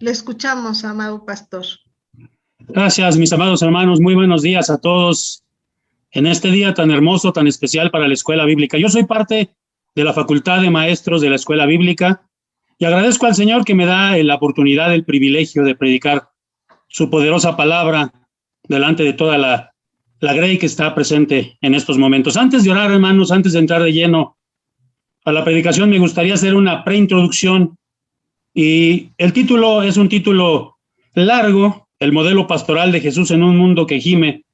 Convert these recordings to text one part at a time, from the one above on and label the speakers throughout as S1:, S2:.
S1: Le escuchamos, amado pastor.
S2: Gracias, mis amados hermanos. Muy buenos días a todos en este día tan hermoso, tan especial para la Escuela Bíblica. Yo soy parte de la Facultad de Maestros de la Escuela Bíblica y agradezco al Señor que me da la oportunidad, el privilegio de predicar su poderosa palabra delante de toda la grey que está presente en estos momentos. Antes de orar, hermanos, antes de entrar de lleno a la predicación, me gustaría hacer una preintroducción. Y el título es un título largo, el modelo pastoral de Jesús en un mundo que gime.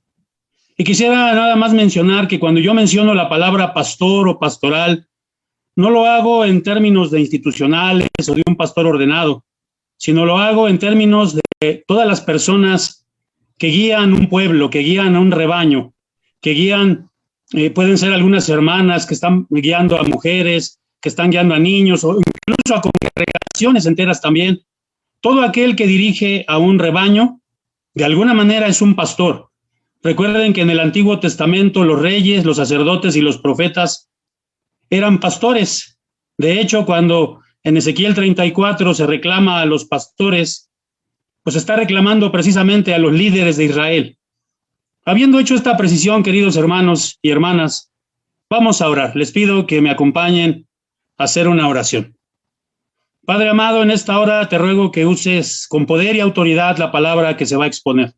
S2: Y quisiera nada más mencionar que cuando yo menciono la palabra pastor o pastoral, no lo hago en términos de institucionales o de un pastor ordenado, sino lo hago en términos de todas las personas que guían un pueblo, que guían a un rebaño, que guían, pueden ser algunas hermanas que están guiando a mujeres, que están guiando a niños o incluso a congregaciones enteras también. Todo aquel que dirige a un rebaño, de alguna manera es un pastor. Recuerden que en el Antiguo Testamento los reyes, los sacerdotes y los profetas eran pastores. De hecho, cuando en Ezequiel 34 se reclama a los pastores, pues está reclamando precisamente a los líderes de Israel. Habiendo hecho esta precisión, queridos hermanos y hermanas, vamos a orar. Les pido que me acompañen a hacer una oración. Padre amado, en esta hora te ruego que uses con poder y autoridad la palabra que se va a exponer.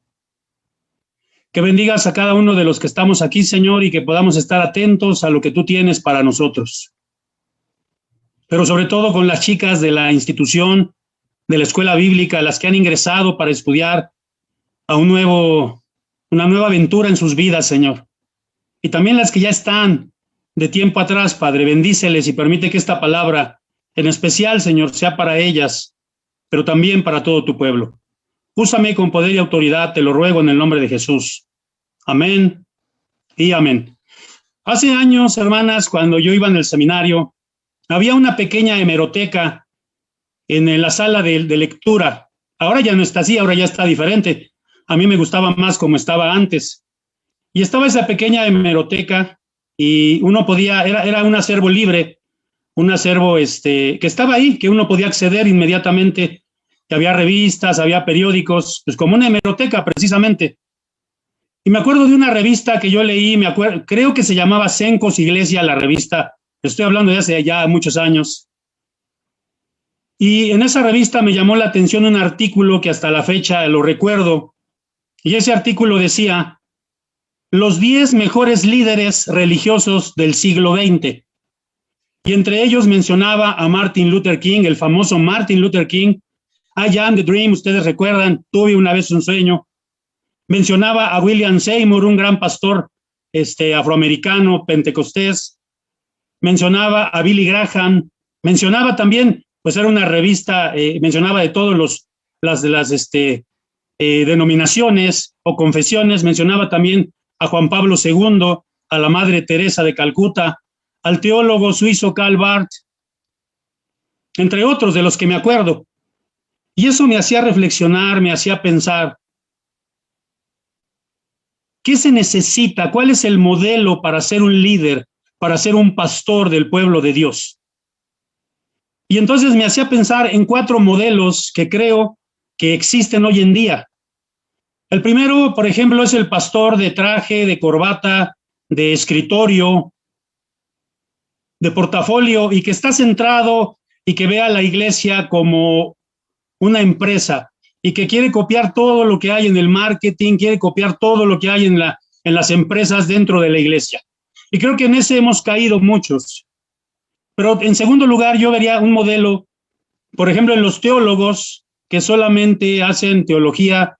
S2: Que bendigas a cada uno de los que estamos aquí, Señor, y que podamos estar atentos a lo que tú tienes para nosotros. Pero sobre todo con las chicas de la institución, de la escuela bíblica, las que han ingresado para estudiar a una nueva aventura en sus vidas, Señor. Y también las que ya están de tiempo atrás, Padre, bendíceles y permite que esta palabra, en especial, Señor, sea para ellas, pero también para todo tu pueblo. Úsame con poder y autoridad, te lo ruego en el nombre de Jesús. Amén y amén. Hace años, hermanas, cuando yo iba en el seminario, había una pequeña hemeroteca en la sala de lectura. Ahora ya no está así, ahora ya está diferente. A mí me gustaba más como estaba antes. Y estaba esa pequeña hemeroteca y uno podía, era un acervo libre, un acervo que estaba ahí, que uno podía acceder inmediatamente, que había revistas, había periódicos, pues como una hemeroteca precisamente. Y me acuerdo de una revista que yo leí, creo que se llamaba Cencos Iglesia, la revista, estoy hablando de hace ya muchos años. Y en esa revista me llamó la atención un artículo que hasta la fecha lo recuerdo, y ese artículo decía: los 10 mejores líderes religiosos del siglo XX. Y entre ellos mencionaba a Martin Luther King, el famoso Martin Luther King. I Am the Dream, ustedes recuerdan, tuve una vez un sueño. Mencionaba a William Seymour, un gran pastor afroamericano, pentecostés. Mencionaba a Billy Graham. Mencionaba también, pues era una revista, mencionaba de todos las denominaciones o confesiones. Mencionaba también a Juan Pablo II, a la Madre Teresa de Calcuta, al teólogo suizo Karl Barth, entre otros de los que me acuerdo. Y eso me hacía reflexionar, me hacía pensar, ¿qué se necesita? ¿Cuál es el modelo para ser un líder, para ser un pastor del pueblo de Dios? Y entonces me hacía pensar en 4 modelos que creo que existen hoy en día. El primero, por ejemplo, es el pastor de traje, de corbata, de escritorio, de portafolio, y que está centrado y que ve a la iglesia como una empresa y que quiere copiar todo lo que hay en el marketing, quiere copiar todo lo que hay en las empresas dentro de la iglesia. Y creo que en ese hemos caído muchos. Pero en segundo lugar, yo vería un modelo, por ejemplo, en los teólogos que solamente hacen teología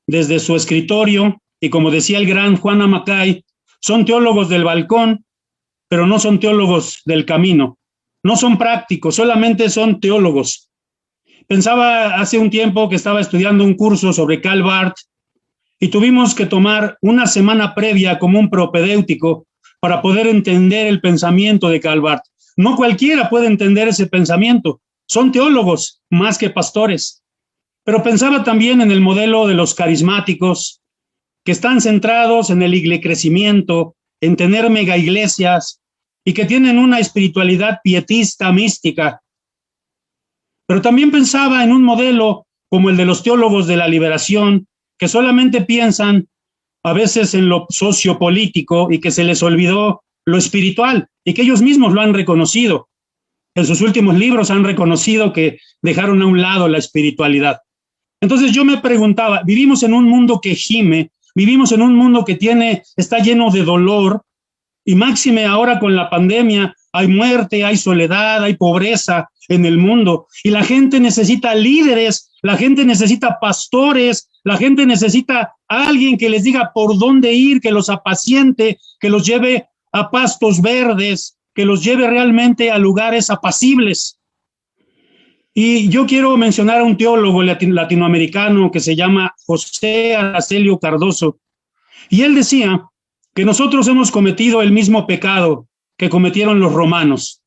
S2: desde su escritorio, y como decía el gran Juan Amacay, son teólogos del balcón, pero no son teólogos del camino. No son prácticos, solamente son teólogos. Pensaba hace un tiempo que estaba estudiando un curso sobre Karl Barth y tuvimos que tomar una semana previa como un propedéutico para poder entender el pensamiento de Karl Barth. No cualquiera puede entender ese pensamiento. Son teólogos más que pastores. Pero pensaba también en el modelo de los carismáticos, que están centrados en el iglecrecimiento, en tener mega iglesias y que tienen una espiritualidad pietista, mística. Pero también pensaba en un modelo como el de los teólogos de la liberación, que solamente piensan a veces en lo sociopolítico y que se les olvidó lo espiritual, y que ellos mismos lo han reconocido. En sus últimos libros han reconocido que dejaron a un lado la espiritualidad. Entonces yo me preguntaba, vivimos en un mundo que gime, vivimos en un mundo que está lleno de dolor, y máxime ahora con la pandemia, hay muerte, hay soledad, hay pobreza en el mundo, y la gente necesita líderes, la gente necesita pastores, la gente necesita a alguien que les diga por dónde ir, que los apaciente, que los lleve a pastos verdes, que los lleve realmente a lugares apacibles. Y yo quiero mencionar a un teólogo latinoamericano que se llama José Araceli Cardoso, y él decía que nosotros hemos cometido el mismo pecado que cometieron los romanos.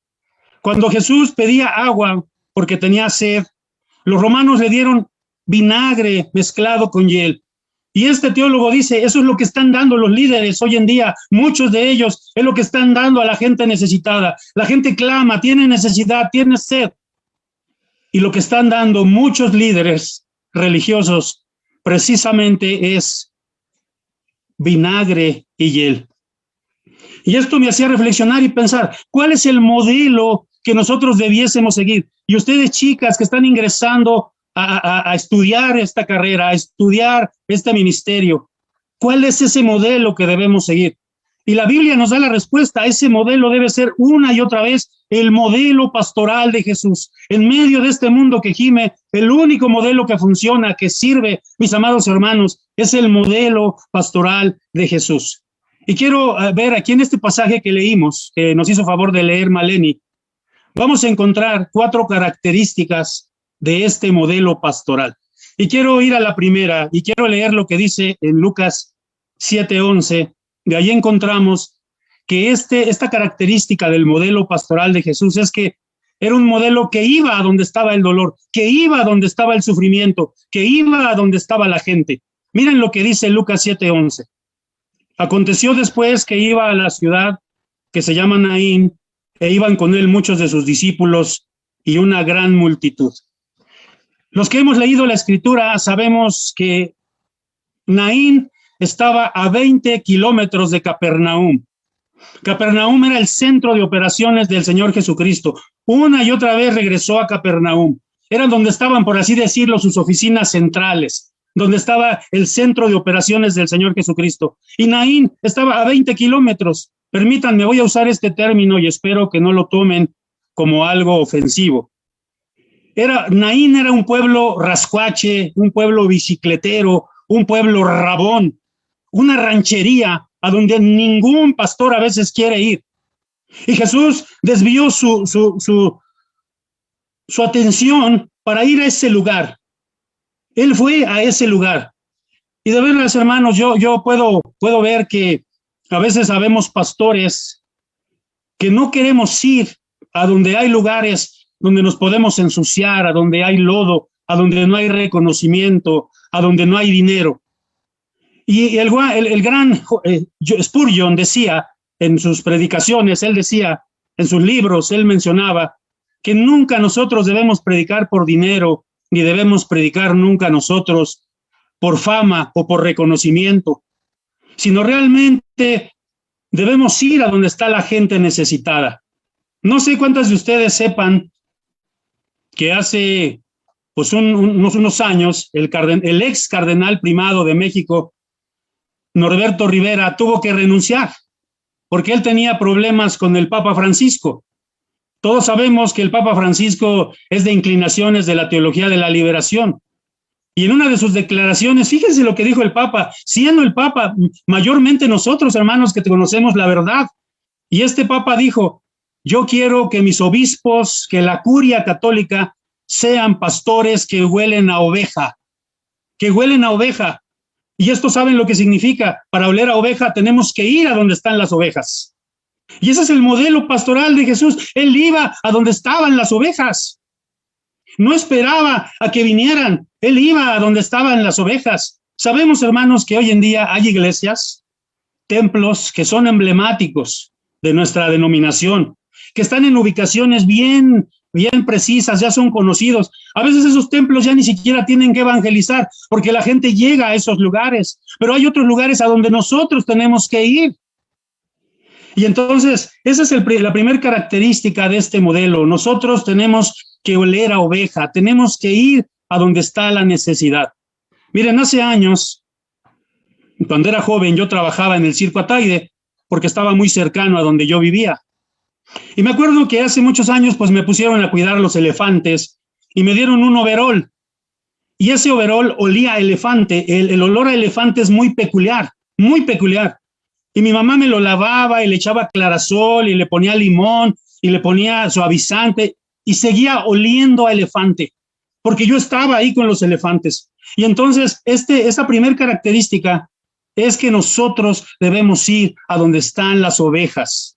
S2: Cuando Jesús pedía agua porque tenía sed, los romanos le dieron vinagre mezclado con hiel. Y este teólogo dice, eso es lo que están dando los líderes hoy en día, muchos de ellos es lo que están dando a la gente necesitada. La gente clama, tiene necesidad, tiene sed. Y lo que están dando muchos líderes religiosos precisamente es vinagre y hiel. Y esto me hacía reflexionar y pensar, ¿cuál es el modelo que nosotros debiésemos seguir? Y ustedes, chicas, que están ingresando a estudiar esta carrera, a estudiar este ministerio, ¿cuál es ese modelo que debemos seguir? Y la Biblia nos da la respuesta. Ese modelo debe ser una y otra vez el modelo pastoral de Jesús. En medio de este mundo que gime, el único modelo que funciona, que sirve, mis amados hermanos, es el modelo pastoral de Jesús. Y quiero ver aquí en este pasaje que leímos, que nos hizo favor de leer Maleni, vamos a encontrar 4 características de este modelo pastoral. Y quiero ir a la primera, y quiero leer lo que dice en Lucas 7:11. De ahí encontramos que esta característica del modelo pastoral de Jesús es que era un modelo que iba a donde estaba el dolor, que iba a donde estaba el sufrimiento, que iba a donde estaba la gente. Miren lo que dice Lucas 7:11. Aconteció después que iba a la ciudad que se llama Naín, e iban con él muchos de sus discípulos y una gran multitud. Los que hemos leído la Escritura sabemos que Naín estaba a 20 kilómetros de Capernaum. Capernaum era el centro de operaciones del Señor Jesucristo. Una y otra vez regresó a Capernaum. Era donde estaban, por así decirlo, sus oficinas centrales, donde estaba el centro de operaciones del Señor Jesucristo. Y Naín estaba a 20 kilómetros. Permítanme, voy a usar este término y espero que no lo tomen como algo ofensivo. Naín era un pueblo rascuache, un pueblo bicicletero, un pueblo rabón, una ranchería a donde ningún pastor a veces quiere ir. Y Jesús desvió su atención para ir a ese lugar. Él fue a ese lugar. Y de verdad, hermanos, yo puedo ver que a veces sabemos pastores que no queremos ir a donde hay lugares donde nos podemos ensuciar, a donde hay lodo, a donde no hay reconocimiento, a donde no hay dinero. Y el gran Spurgeon decía en sus predicaciones, él decía en sus libros, él mencionaba que nunca nosotros debemos predicar por dinero, ni debemos predicar nunca nosotros por fama o por reconocimiento, sino realmente debemos ir a donde está la gente necesitada. No sé cuántas de ustedes sepan que hace pues unos años el ex cardenal primado de México, Norberto Rivera, tuvo que renunciar porque él tenía problemas con el Papa Francisco. Todos sabemos que el Papa Francisco es de inclinaciones de la teología de la liberación. Y en una de sus declaraciones, fíjense lo que dijo el Papa, siendo el Papa mayormente nosotros, hermanos, que conocemos la verdad. Y este Papa dijo, yo quiero que mis obispos, que la curia católica, sean pastores que huelen a oveja, que huelen a oveja. Y esto saben lo que significa. Para oler a oveja tenemos que ir a donde están las ovejas. Y ese es el modelo pastoral de Jesús. Él iba a donde estaban las ovejas. No esperaba a que vinieran. Él iba a donde estaban las ovejas. Sabemos, hermanos, que hoy en día hay iglesias, templos que son emblemáticos de nuestra denominación, que están en ubicaciones bien precisas, ya son conocidos. A veces esos templos ya ni siquiera tienen que evangelizar porque la gente llega a esos lugares, pero hay otros lugares a donde nosotros tenemos que ir. Y entonces, esa es la primera característica de este modelo. Nosotros tenemos que oler a oveja, tenemos que ir a donde está la necesidad. Miren, hace años, cuando era joven, yo trabajaba en el Circo Ataide porque estaba muy cercano a donde yo vivía. Y me acuerdo que hace muchos años, pues me pusieron a cuidar los elefantes y me dieron un overol. Y ese overol olía a elefante. El olor a elefante es muy peculiar, muy peculiar. Y mi mamá me lo lavaba y le echaba clarasol y le ponía limón y le ponía suavizante y seguía oliendo a elefante, porque yo estaba ahí con los elefantes. Y entonces, esa primera característica es que nosotros debemos ir a donde están las ovejas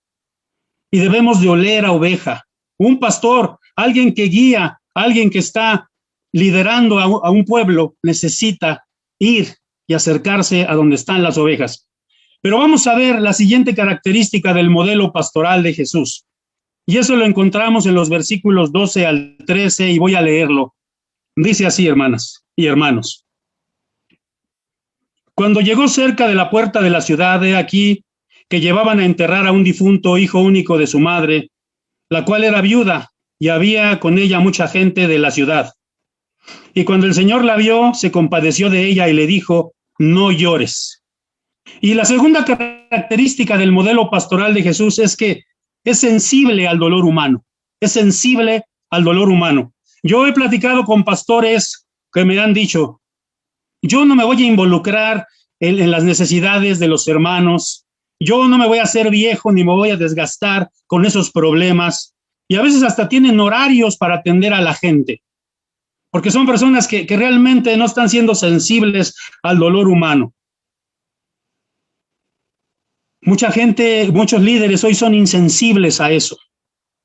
S2: y debemos de oler a oveja. Un pastor, alguien que guía, alguien que está liderando a un pueblo, necesita ir y acercarse a donde están las ovejas. Pero vamos a ver la siguiente característica del modelo pastoral de Jesús. Y eso lo encontramos en los versículos 12 al 13 y voy a leerlo. Dice así, hermanas y hermanos. Cuando llegó cerca de la puerta de la ciudad, he aquí que llevaban a enterrar a un difunto hijo único de su madre, la cual era viuda, y había con ella mucha gente de la ciudad. Y cuando el Señor la vio, se compadeció de ella y le dijo, no llores. Y la segunda característica del modelo pastoral de Jesús es que es sensible al dolor humano, es sensible al dolor humano. Yo he platicado con pastores que me han dicho, yo no me voy a involucrar en las necesidades de los hermanos, yo no me voy a hacer viejo ni me voy a desgastar con esos problemas. Y a veces hasta tienen horarios para atender a la gente, porque son personas que realmente no están siendo sensibles al dolor humano. Mucha gente, muchos líderes hoy son insensibles a eso,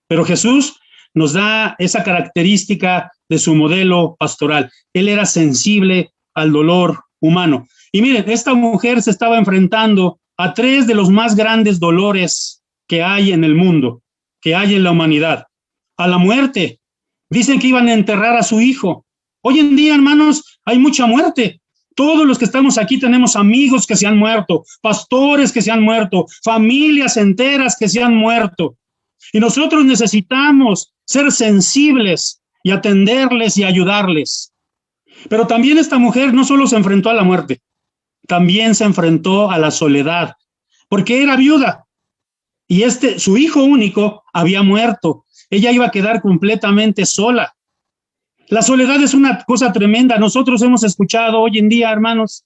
S2: pero Jesús nos da esa característica de su modelo pastoral. Él era sensible al dolor humano. Y miren, esta mujer se estaba enfrentando a tres de los más grandes dolores que hay en el mundo, que hay en la humanidad. A la muerte. Dicen que iban a enterrar a su hijo. Hoy en día, hermanos, hay mucha muerte. Todos los que estamos aquí tenemos amigos que se han muerto, pastores que se han muerto, familias enteras que se han muerto. Y nosotros necesitamos ser sensibles y atenderles y ayudarles. Pero también esta mujer no solo se enfrentó a la muerte, también se enfrentó a la soledad, porque era viuda y su hijo único había muerto. Ella iba a quedar completamente sola. La soledad es una cosa tremenda. Nosotros hemos escuchado hoy en día, hermanos,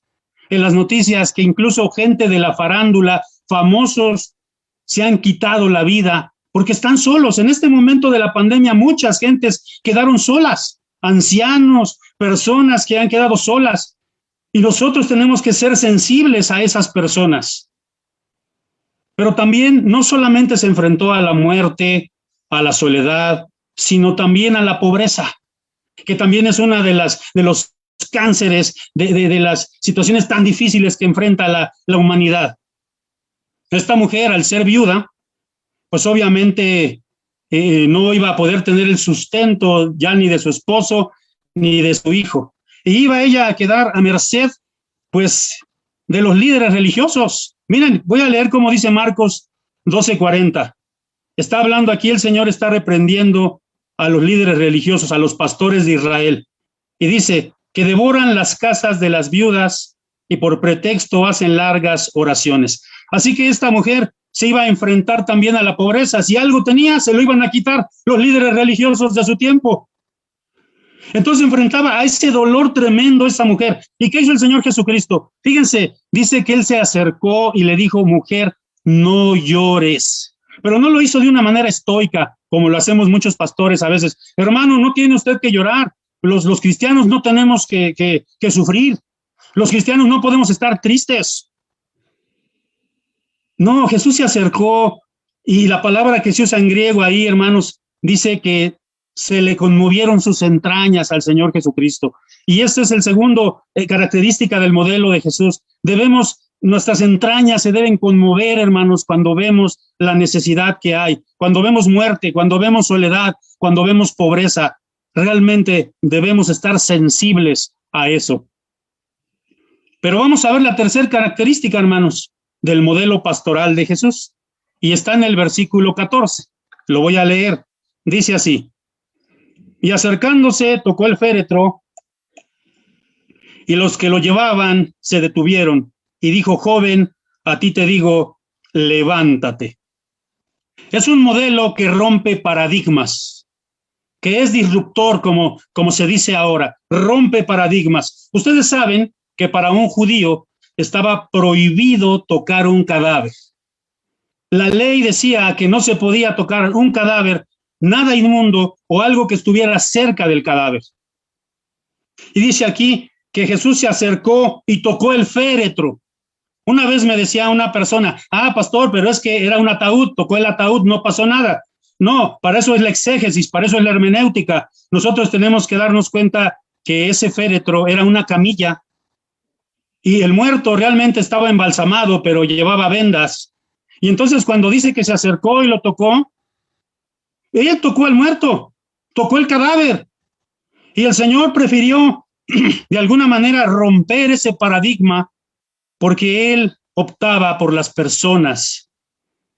S2: en las noticias que incluso gente de la farándula, famosos, se han quitado la vida porque están solos. En este momento de la pandemia, muchas gentes quedaron solas, ancianos, personas que han quedado solas. Y nosotros tenemos que ser sensibles a esas personas. Pero también no solamente se enfrentó a la muerte, a la soledad, sino también a la pobreza, que también es una de los cánceres, de las situaciones tan difíciles que enfrenta la humanidad. Esta mujer, al ser viuda, pues obviamente no iba a poder tener el sustento ya ni de su esposo ni de su hijo. Y iba ella a quedar a merced, pues, de los líderes religiosos. Miren, voy a leer cómo dice Marcos 12:40. Está hablando aquí, el Señor está reprendiendo a los líderes religiosos, a los pastores de Israel. Y dice que devoran las casas de las viudas y por pretexto hacen largas oraciones. Así que esta mujer se iba a enfrentar también a la pobreza. Si algo tenía, se lo iban a quitar los líderes religiosos de su tiempo. Entonces enfrentaba a ese dolor tremendo esta mujer. ¿Y qué hizo el Señor Jesucristo? Fíjense, dice que Él se acercó y le dijo, mujer, no llores. Pero no lo hizo de una manera estoica, como lo hacemos muchos pastores a veces. Hermano, no tiene usted que llorar. Los cristianos no tenemos que sufrir. Los cristianos no podemos estar tristes. No, Jesús se acercó y la palabra que se usa en griego ahí, hermanos, dice que se le conmovieron sus entrañas al Señor Jesucristo. Y esta es el segundo característica del modelo de Jesús. Nuestras entrañas se deben conmover, hermanos, cuando vemos la necesidad que hay, cuando vemos muerte, cuando vemos soledad, cuando vemos pobreza. realmente debemos estar sensibles a eso. Pero vamos a ver la tercera característica, hermanos, del modelo pastoral de Jesús. Y está en el versículo 14. Lo voy a leer. Dice así: y acercándose, tocó el féretro, y los que lo llevaban se detuvieron. Y dijo: joven, a ti te digo, levántate. Es un modelo que rompe paradigmas, que es disruptor, como se dice ahora, rompe paradigmas. Ustedes saben que para un judío estaba prohibido tocar un cadáver. La ley decía que no se podía tocar un cadáver, nada inmundo o algo que estuviera cerca del cadáver. Y dice aquí que Jesús se acercó y tocó el féretro. Una vez me decía una persona: pastor, pero es que era un ataúd, tocó el ataúd, no pasó nada. No, para eso es la exégesis, para eso es la hermenéutica. Nosotros tenemos que darnos cuenta que ese féretro era una camilla y el muerto realmente estaba embalsamado, pero llevaba vendas. Y entonces cuando dice que se acercó y lo tocó, él tocó al muerto, tocó el cadáver. Y el Señor prefirió de alguna manera romper ese paradigma porque Él optaba por las personas.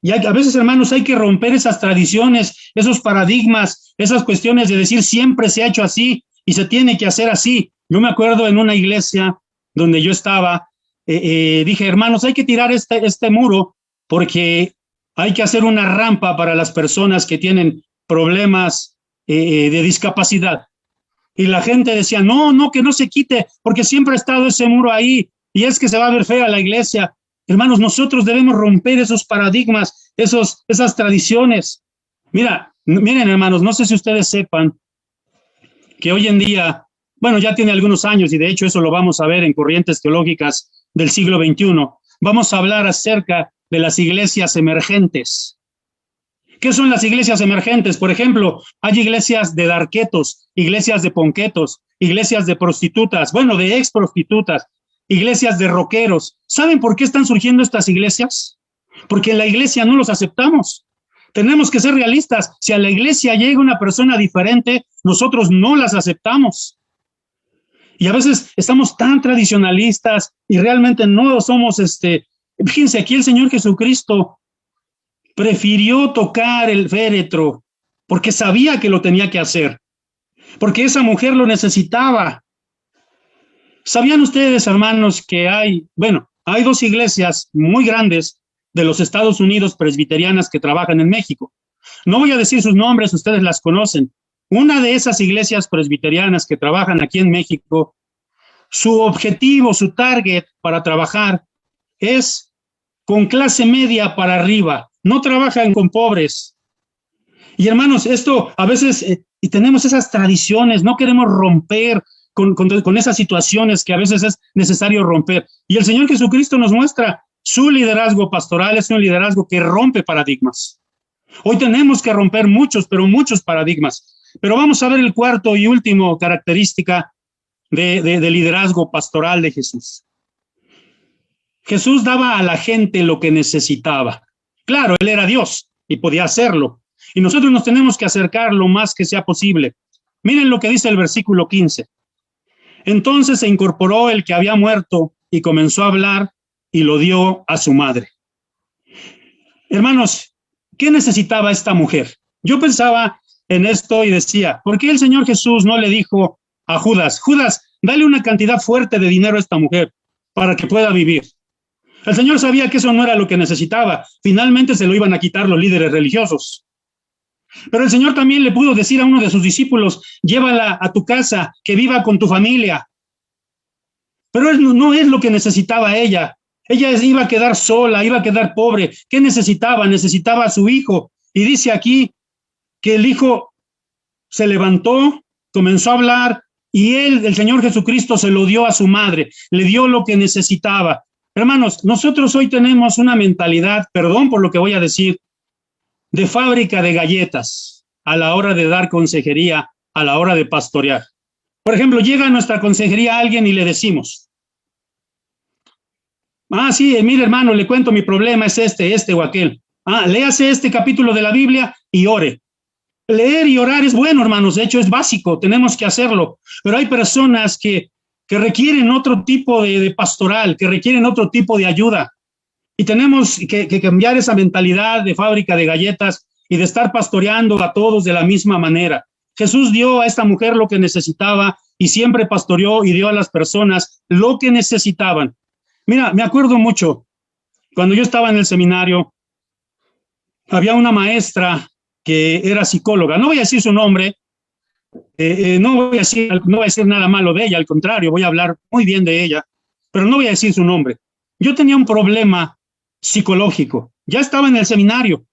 S2: Y a veces, hermanos, hay que romper esas tradiciones, esos paradigmas, esas cuestiones de decir siempre se ha hecho así y se tiene que hacer así. Yo me acuerdo en una iglesia donde yo estaba, dije: hermanos, hay que tirar este muro porque hay que hacer una rampa para las personas que tienen problemas de discapacidad. Y la gente decía: no, que no se quite, porque siempre ha estado ese muro ahí, y es que se va a ver fea la iglesia. Hermanos, nosotros debemos romper esos paradigmas, esas tradiciones. Miren, hermanos, no sé si ustedes sepan que hoy en día, bueno, ya tiene algunos años, y de hecho eso lo vamos a ver en corrientes teológicas del siglo XXI, vamos a hablar acerca de las iglesias emergentes. ¿Qué son las iglesias emergentes? Por ejemplo, hay iglesias de darquetos, iglesias de ponquetos, iglesias de prostitutas, bueno, de ex prostitutas, iglesias de rockeros. ¿Saben por qué están surgiendo estas iglesias? Porque en la iglesia no los aceptamos. Tenemos que ser realistas. Si a la iglesia llega una persona diferente, nosotros no las aceptamos. Y a veces estamos tan tradicionalistas y realmente no somos, fíjense, aquí el Señor Jesucristo prefirió tocar el féretro porque sabía que lo tenía que hacer, porque esa mujer lo necesitaba. ¿Sabían ustedes, hermanos, que hay dos iglesias muy grandes de los Estados Unidos presbiterianas que trabajan en México? No voy a decir sus nombres, ustedes las conocen. Una de esas iglesias presbiterianas que trabajan aquí en México, su objetivo, su target para trabajar es con clase media para arriba. No trabajan con pobres. Y hermanos, esto a veces, y tenemos esas tradiciones, no queremos romper con esas situaciones que a veces es necesario romper. Y el Señor Jesucristo nos muestra su liderazgo pastoral, es un liderazgo que rompe paradigmas. Hoy tenemos que romper muchos paradigmas. Pero vamos a ver el cuarto y último característica de liderazgo pastoral de Jesús. Jesús daba a la gente lo que necesitaba. Claro, Él era Dios y podía hacerlo. Y nosotros nos tenemos que acercar lo más que sea posible. Miren lo que dice el versículo 15. Entonces se incorporó el que había muerto y comenzó a hablar y lo dio a su madre. Hermanos, ¿qué necesitaba esta mujer? Yo pensaba en esto y decía: ¿por qué el Señor Jesús no le dijo a Judas: Judas, dale una cantidad fuerte de dinero a esta mujer para que pueda vivir? El Señor sabía que eso no era lo que necesitaba. Finalmente se lo iban a quitar los líderes religiosos. Pero el Señor también le pudo decir a uno de sus discípulos: llévala a tu casa, que viva con tu familia. Pero no es lo que necesitaba ella. Ella iba a quedar sola, iba a quedar pobre. ¿Qué necesitaba? Necesitaba a su hijo. Y dice aquí que el hijo se levantó, comenzó a hablar, y el Señor Jesucristo, se lo dio a su madre. Le dio lo que necesitaba. Hermanos, nosotros hoy tenemos una mentalidad, perdón por lo que voy a decir, de fábrica de galletas a la hora de dar consejería, a la hora de pastorear. Por ejemplo, llega a nuestra consejería alguien y le decimos: sí, mire, hermano, le cuento mi problema, es este o aquel. Léase este capítulo de la Biblia y ore. Leer y orar es bueno, hermanos, de hecho es básico, tenemos que hacerlo, pero hay personas que requieren otro tipo de pastoral, que requieren otro tipo de ayuda, y tenemos que cambiar esa mentalidad de fábrica de galletas y de estar pastoreando a todos de la misma manera. Jesús dio a esta mujer lo que necesitaba y siempre pastoreó y dio a las personas lo que necesitaban. Mira, me acuerdo mucho, cuando yo estaba en el seminario, había una maestra que era psicóloga, no voy a decir su nombre, no voy a decir nada malo de ella, al contrario, voy a hablar muy bien de ella, pero no voy a decir su nombre. Yo tenía un problema psicológico, ya estaba en el seminario.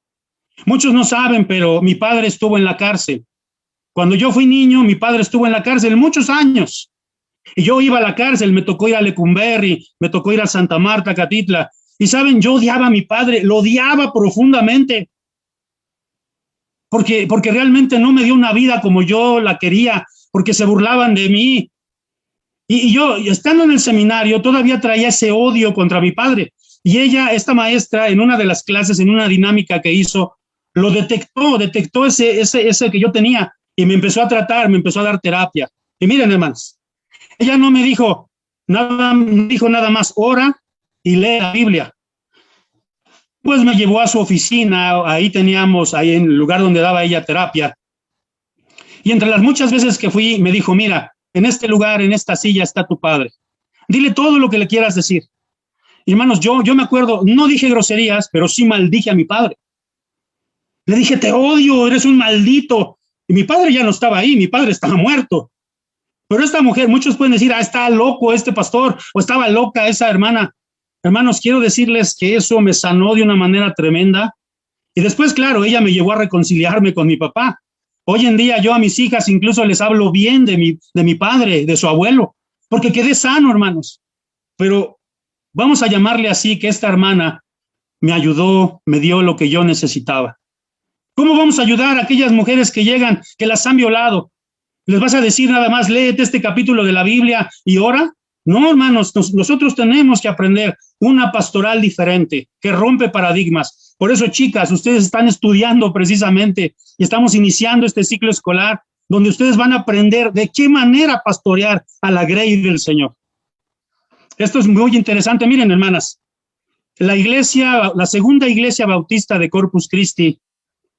S2: Muchos no saben, pero mi padre estuvo en la cárcel. Cuando yo fui niño, mi padre estuvo en la cárcel muchos años. Y yo iba a la cárcel, me tocó ir a Lecumberri, me tocó ir a Santa Marta, Catitla. Y saben, yo odiaba a mi padre, lo odiaba profundamente. Porque realmente no me dio una vida como yo la quería, porque se burlaban de mí. Y yo, estando en el seminario, todavía traía ese odio contra mi padre. Y ella, esta maestra, en una de las clases, en una dinámica que hizo, lo detectó ese que yo tenía y me empezó a tratar, me empezó a dar terapia. Y miren, hermanos, ella no me dijo nada más, ora y lee la Biblia. Pues me llevó a su oficina, ahí en el lugar donde daba ella terapia. Y entre las muchas veces que fui, me dijo, mira, en este lugar, en esta silla está tu padre. Dile todo lo que le quieras decir. Y hermanos, yo me acuerdo, no dije groserías, pero sí maldije a mi padre. Le dije, te odio, eres un maldito. Y mi padre ya no estaba ahí, mi padre estaba muerto. Pero esta mujer, muchos pueden decir, está loco este pastor, o estaba loca esa hermana. Hermanos, quiero decirles que eso me sanó de una manera tremenda. Y después, claro, ella me llevó a reconciliarme con mi papá. Hoy en día yo a mis hijas incluso les hablo bien de mi padre, de su abuelo, porque quedé sano, hermanos. Pero vamos a llamarle así, que esta hermana me ayudó, me dio lo que yo necesitaba. ¿Cómo vamos a ayudar a aquellas mujeres que llegan, que las han violado? ¿Les vas a decir nada más, léete este capítulo de la Biblia y ora? No, hermanos, nosotros tenemos que aprender una pastoral diferente, que rompe paradigmas. Por eso, chicas, ustedes están estudiando precisamente y estamos iniciando este ciclo escolar donde ustedes van a aprender de qué manera pastorear a la grey del Señor. Esto es muy interesante. Miren, hermanas, la segunda iglesia bautista de Corpus Christi,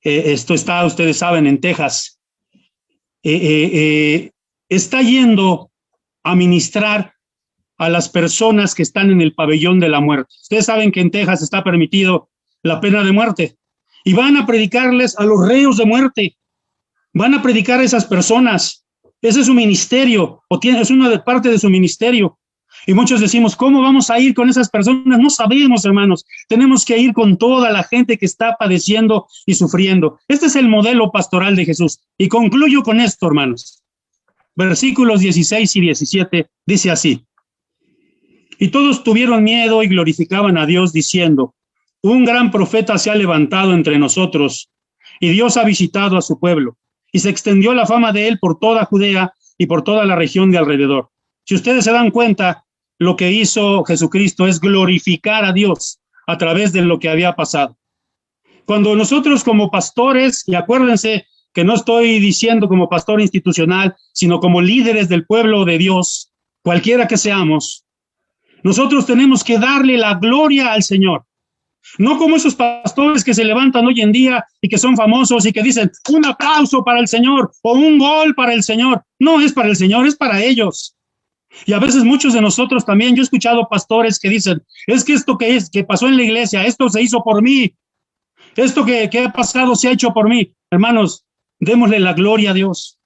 S2: esto está, ustedes saben, en Texas, está yendo a ministrar a las personas que están en el pabellón de la muerte. Ustedes saben que en Texas está permitido la pena de muerte y van a predicarles a los reos de muerte, van a predicar a esas personas. Ese es su ministerio, es una parte de su ministerio. Y muchos decimos, ¿cómo vamos a ir con esas personas? No sabemos, hermanos. Tenemos que ir con toda la gente que está padeciendo y sufriendo. Este es el modelo pastoral de Jesús. Y concluyo con esto, hermanos. Versículos 16 y 17 dice así. Y todos tuvieron miedo y glorificaban a Dios diciendo, un gran profeta se ha levantado entre nosotros y Dios ha visitado a su pueblo. Y se extendió la fama de él por toda Judea y por toda la región de alrededor. Si ustedes se dan cuenta, lo que hizo Jesucristo es glorificar a Dios a través de lo que había pasado. Cuando nosotros como pastores, y acuérdense que no estoy diciendo como pastor institucional, sino como líderes del pueblo de Dios, cualquiera que seamos, nosotros tenemos que darle la gloria al Señor. No como esos pastores que se levantan hoy en día y que son famosos y que dicen un aplauso para el Señor o un gol para el Señor. No es para el Señor, es para ellos. Y a veces muchos de nosotros también, yo he escuchado pastores que dicen, es que esto que pasó en la iglesia, esto se hizo por mí, esto que ha pasado se ha hecho por mí. Hermanos, démosle la gloria a Dios.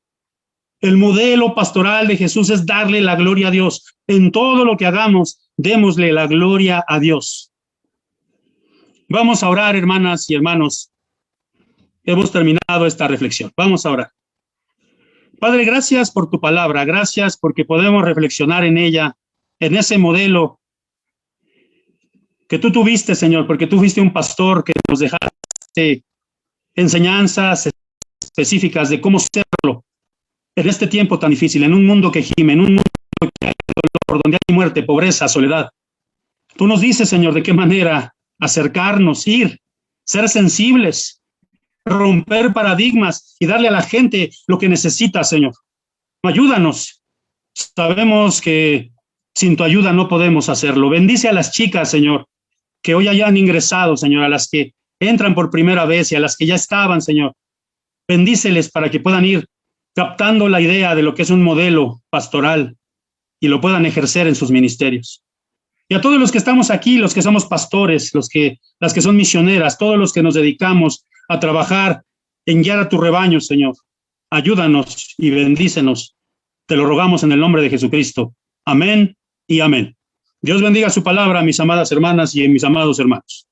S2: El modelo pastoral de Jesús es darle la gloria a Dios. En todo lo que hagamos, démosle la gloria a Dios. Vamos a orar, hermanas y hermanos. Hemos terminado esta reflexión. Vamos a orar. Padre, gracias por tu palabra, gracias porque podemos reflexionar en ella, en ese modelo que tú tuviste, Señor, porque tú fuiste un pastor que nos dejaste enseñanzas específicas de cómo serlo en este tiempo tan difícil, en un mundo que gime, en un mundo que hay dolor, donde hay muerte, pobreza, soledad. Tú nos dices, Señor, de qué manera acercarnos, ir, ser sensibles, romper paradigmas y darle a la gente lo que necesita, Señor. Ayúdanos. Sabemos que sin tu ayuda no podemos hacerlo. Bendice a las chicas, Señor, que hoy hayan ingresado, Señor, a las que entran por primera vez y a las que ya estaban, Señor. Bendíceles para que puedan ir captando la idea de lo que es un modelo pastoral y lo puedan ejercer en sus ministerios. Y a todos los que estamos aquí, los que somos pastores, las que son misioneras, todos los que nos dedicamos a trabajar en guiar a tu rebaño, Señor, ayúdanos y bendícenos. Te lo rogamos en el nombre de Jesucristo. Amén y amén. Dios bendiga su palabra, mis amadas hermanas y mis amados hermanos.